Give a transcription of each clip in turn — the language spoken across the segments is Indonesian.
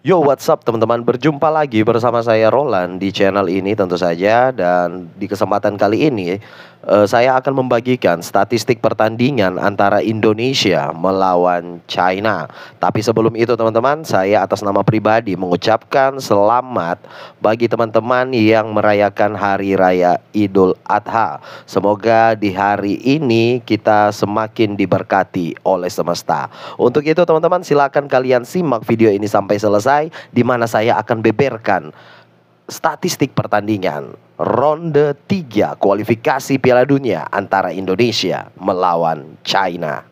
Yo, what's up teman-teman, berjumpa lagi bersama saya Roland di channel ini tentu saja. Dan di kesempatan kali ini saya akan membagikan statistik pertandingan antara Indonesia melawan China. Tapi sebelum itu teman-teman, saya atas nama pribadi mengucapkan selamat bagi teman-teman yang merayakan Hari Raya Idul Adha. Semoga di hari ini kita semakin diberkati oleh semesta. Untuk itu teman-teman, silakan kalian simak video ini sampai selesai, di mana saya akan beberkan statistik pertandingan ronde 3 kualifikasi Piala Dunia antara Indonesia melawan China.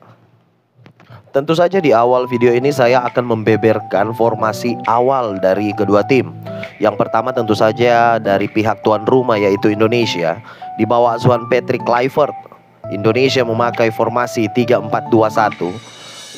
Tentu saja di awal video ini saya akan membeberkan formasi awal dari kedua tim. Yang pertama tentu saja dari pihak tuan rumah, yaitu Indonesia, di bawah asuhan Patrick Kluivert. Indonesia memakai formasi 3-4-2-1.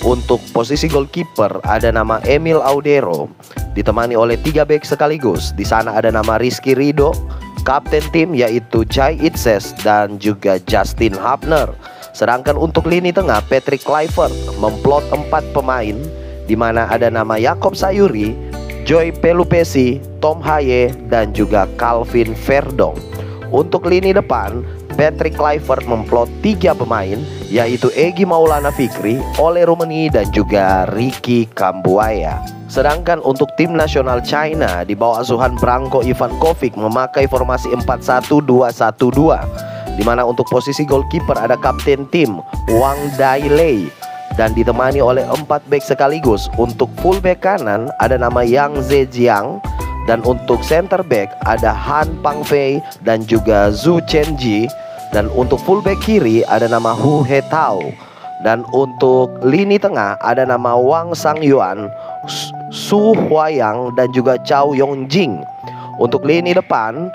Untuk posisi goalkeeper ada nama Emil Audero, ditemani oleh 3 bek sekaligus. Di sana ada nama Rizky Ridho, kapten tim yaitu Jai Itzes dan juga Justin Hubner. Sedangkan untuk lini tengah Patrick Kluivert memplot 4 pemain, di mana ada nama Yakob Sayuri, Joy Pelupesi, Tom Haye dan juga Calvin Verdong. Untuk lini depan Patrick Kluivert memplot 3 pemain, yaitu Egy Maulana Fikri, Ole Rummenigge dan juga Ricky Kambuaya. Sedangkan untuk tim nasional China di bawah asuhan Branko Ivankovic memakai formasi 4-1-2-1-2, di mana untuk posisi goalkeeper ada kapten tim Wang Dailei dan ditemani oleh 4 bek sekaligus. Untuk fullback kanan ada nama Yang Zhejiang, dan untuk center back ada Han Pangfei dan juga Zhu Chenji. Dan untuk fullback kiri ada nama Hu Hetao. Dan untuk lini tengah ada nama Wang Sangyuan, Su Huayang dan juga Chao Yongjing. Untuk lini depan,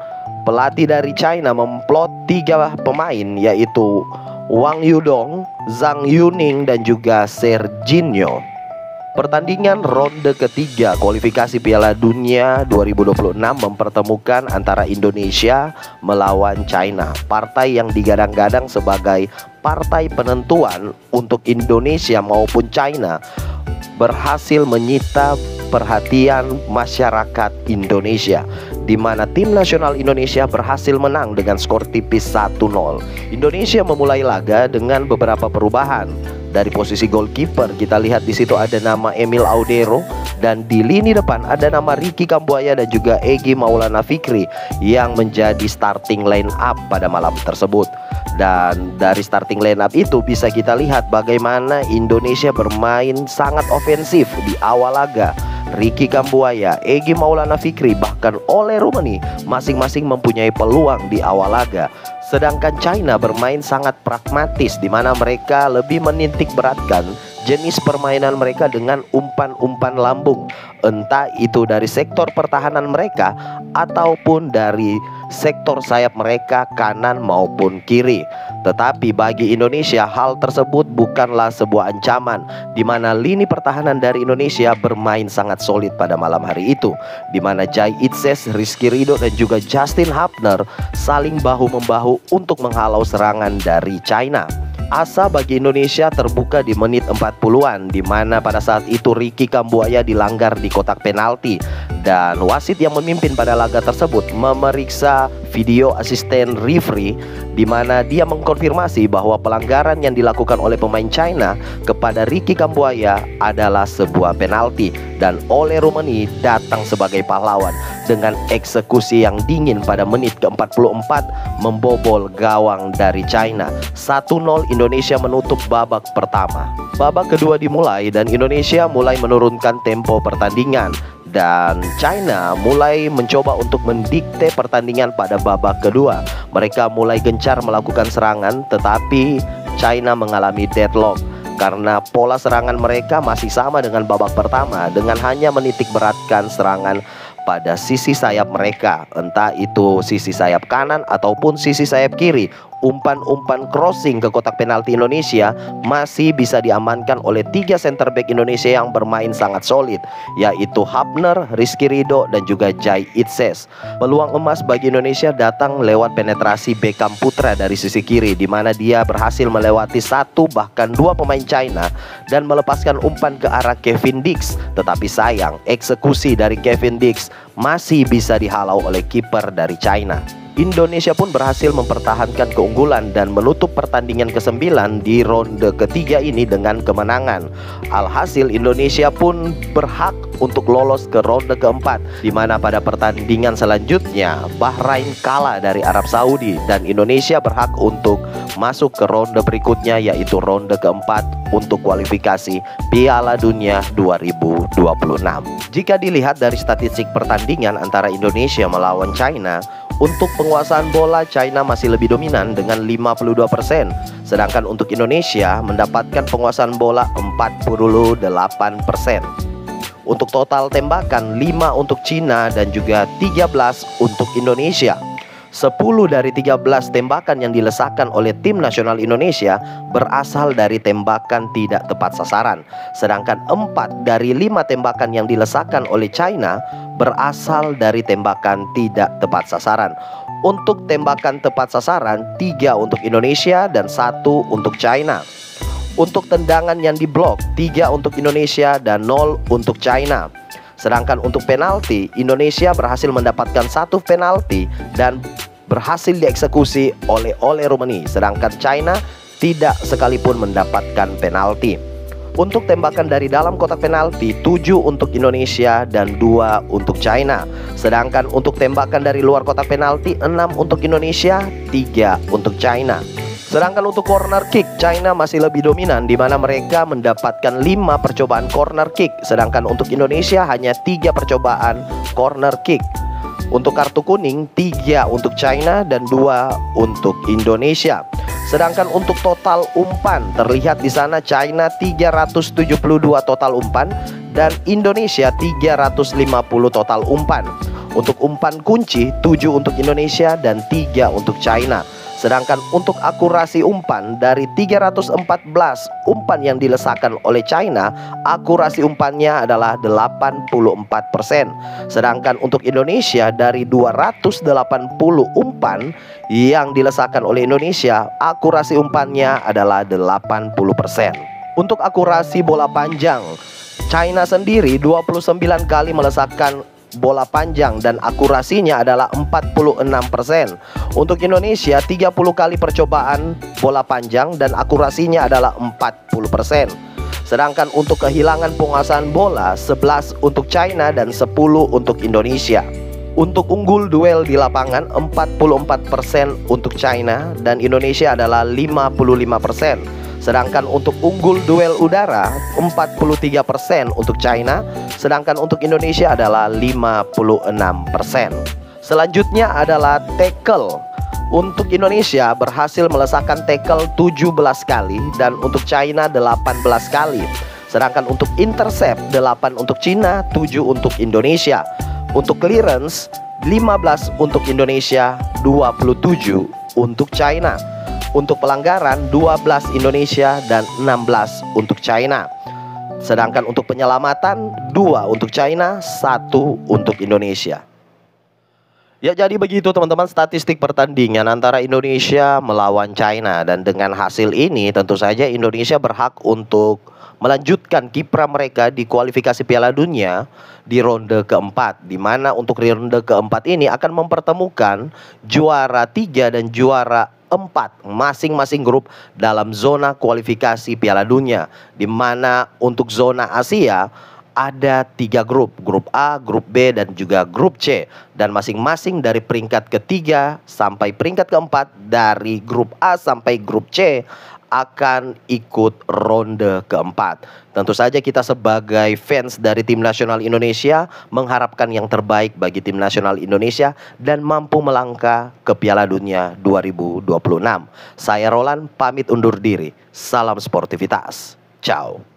pelatih dari China memplot 3 pemain, yaitu Wang Yudong, Zhang Yuning dan juga Serginho. Pertandingan ronde ketiga kualifikasi Piala Dunia 2026 mempertemukan antara Indonesia melawan China. Partai yang digadang-gadang sebagai partai penentuan untuk Indonesia maupun China berhasil menyita perhatian masyarakat Indonesia, di mana tim nasional Indonesia berhasil menang dengan skor tipis 1-0. Indonesia memulai laga dengan beberapa perubahan. Dari posisi goalkeeper kita lihat di situ ada nama Emil Audero, dan di lini depan ada nama Ricky Kambuaya dan juga Egy Maulana Fikri yang menjadi starting line up pada malam tersebut. Dan dari starting line up itu bisa kita lihat bagaimana Indonesia bermain sangat ofensif di awal laga. Ricky Kambuaya, Egy Maulana Fikri bahkan Ole Rummenigge masing-masing mempunyai peluang di awal laga. Sedangkan China bermain sangat pragmatis, di mana mereka lebih menitik beratkan jenis permainan mereka dengan umpan-umpan lambung, entah itu dari sektor pertahanan mereka ataupun dari sektor sayap mereka kanan maupun kiri. Tetapi bagi Indonesia hal tersebut bukanlah sebuah ancaman, di mana lini pertahanan dari Indonesia bermain sangat solid pada malam hari itu, di mana Jai Itzes, Rizky Ridho dan juga Justin Hubner saling bahu-membahu untuk menghalau serangan dari China. Asa bagi Indonesia terbuka di menit 40-an, di mana pada saat itu Ricky Kambuaya dilanggar di kotak penalti, dan wasit yang memimpin pada laga tersebut memeriksa video asisten referee, di mana dia mengkonfirmasi bahwa pelanggaran yang dilakukan oleh pemain China kepada Ricky Kambuaya adalah sebuah penalti, dan Ole Rummenigge datang sebagai pahlawan dengan eksekusi yang dingin pada menit ke-44 membobol gawang dari China. 1-0 Indonesia menutup babak pertama. Babak kedua dimulai dan Indonesia mulai menurunkan tempo pertandingan, dan China mulai mencoba untuk mendikte pertandingan pada babak kedua. Mereka mulai gencar melakukan serangan, tetapi China mengalami deadlock karena pola serangan mereka masih sama dengan babak pertama, dengan hanya menitik beratkan serangan pada sisi sayap mereka, entah itu sisi sayap kanan ataupun sisi sayap kiri. umpan-umpan crossing ke kotak penalti Indonesia masih bisa diamankan oleh 3 center back Indonesia yang bermain sangat solid, yaitu Hapner, Rizky Ridho, dan juga Jai Itses. Peluang emas bagi Indonesia datang lewat penetrasi Beckham Putra dari sisi kiri, di mana dia berhasil melewati 1 bahkan 2 pemain China dan melepaskan umpan ke arah Kevin Dix. Tetapi sayang, eksekusi dari Kevin Dix masih bisa dihalau oleh kiper dari China. Indonesia pun berhasil mempertahankan keunggulan dan menutup pertandingan ke-9 di ronde ketiga ini dengan kemenangan. Alhasil Indonesia pun berhak untuk lolos ke ronde keempat, di mana pada pertandingan selanjutnya Bahrain kalah dari Arab Saudi dan Indonesia berhak untuk masuk ke ronde berikutnya, yaitu ronde keempat untuk kualifikasi Piala Dunia 2026. Jika dilihat dari statistik pertandingan antara Indonesia melawan China, untuk penguasaan bola China masih lebih dominan dengan 52%, sedangkan untuk Indonesia mendapatkan penguasaan bola 48%. Untuk total tembakan 5 untuk China dan juga 13 untuk Indonesia. 10 dari 13 tembakan yang dilesakkan oleh tim nasional Indonesia berasal dari tembakan tidak tepat sasaran, sedangkan 4 dari 5 tembakan yang dilesakkan oleh China berasal dari tembakan tidak tepat sasaran. Untuk tembakan tepat sasaran, 3 untuk Indonesia dan 1 untuk China. Untuk tendangan yang diblok, 3 untuk Indonesia dan 0 untuk China. Sedangkan untuk penalti, Indonesia berhasil mendapatkan 1 penalti dan berhasil dieksekusi oleh Romani, sedangkan China tidak sekalipun mendapatkan penalti. Untuk tembakan dari dalam kotak penalti, 7 untuk Indonesia dan 2 untuk China. Sedangkan untuk tembakan dari luar kotak penalti, 6 untuk Indonesia, 3 untuk China. Sedangkan untuk corner kick, China masih lebih dominan, di mana mereka mendapatkan 5 percobaan corner kick, sedangkan untuk Indonesia hanya 3 percobaan corner kick. Untuk kartu kuning, 3 untuk China dan 2 untuk Indonesia. Sedangkan untuk total umpan, terlihat di sana China 372 total umpan dan Indonesia 350 total umpan. Untuk umpan kunci, 7 untuk Indonesia dan 3 untuk China. Sedangkan untuk akurasi umpan, dari 314 umpan yang dilesakkan oleh China, akurasi umpannya adalah 84%. Sedangkan untuk Indonesia, dari 280 umpan yang dilesakkan oleh Indonesia, akurasi umpannya adalah 80%. Untuk akurasi bola panjang, China sendiri 29 kali melesakkan bola panjang dan akurasinya adalah 46%. Untuk Indonesia 30 kali percobaan bola panjang dan akurasinya adalah 40%. Sedangkan untuk kehilangan penguasaan bola, 11 untuk China dan 10 untuk Indonesia. Untuk unggul duel di lapangan, 44% untuk China dan Indonesia adalah 55%. Sedangkan untuk unggul duel udara, 43% untuk China, sedangkan untuk Indonesia adalah 56%. Selanjutnya adalah tackle. Untuk Indonesia berhasil melesakkan tackle 17 kali dan untuk China 18 kali. Sedangkan untuk intercept 8 untuk China, 7 untuk Indonesia. Untuk clearance 15 untuk Indonesia, 27 untuk China. Untuk pelanggaran 12 Indonesia dan 16 untuk China. Sedangkan untuk penyelamatan 2 untuk China, 1 untuk Indonesia. Ya, jadi begitu teman-teman statistik pertandingan antara Indonesia melawan China. Dan dengan hasil ini tentu saja Indonesia berhak untuk melanjutkan kiprah mereka di kualifikasi Piala Dunia di ronde keempat, di mana untuk ronde keempat ini akan mempertemukan juara 3 dan juara 4 masing-masing grup dalam zona kualifikasi Piala Dunia, di mana untuk zona Asia ada 3 grup, grup A, grup B, dan juga grup C. Dan masing-masing dari peringkat ketiga sampai peringkat keempat dari grup A sampai grup C akan ikut ronde keempat. Tentu saja kita sebagai fans dari tim nasional Indonesia mengharapkan yang terbaik bagi tim nasional Indonesia dan mampu melangkah ke Piala Dunia 2026. Saya Roland pamit undur diri. Salam sportivitas. Ciao.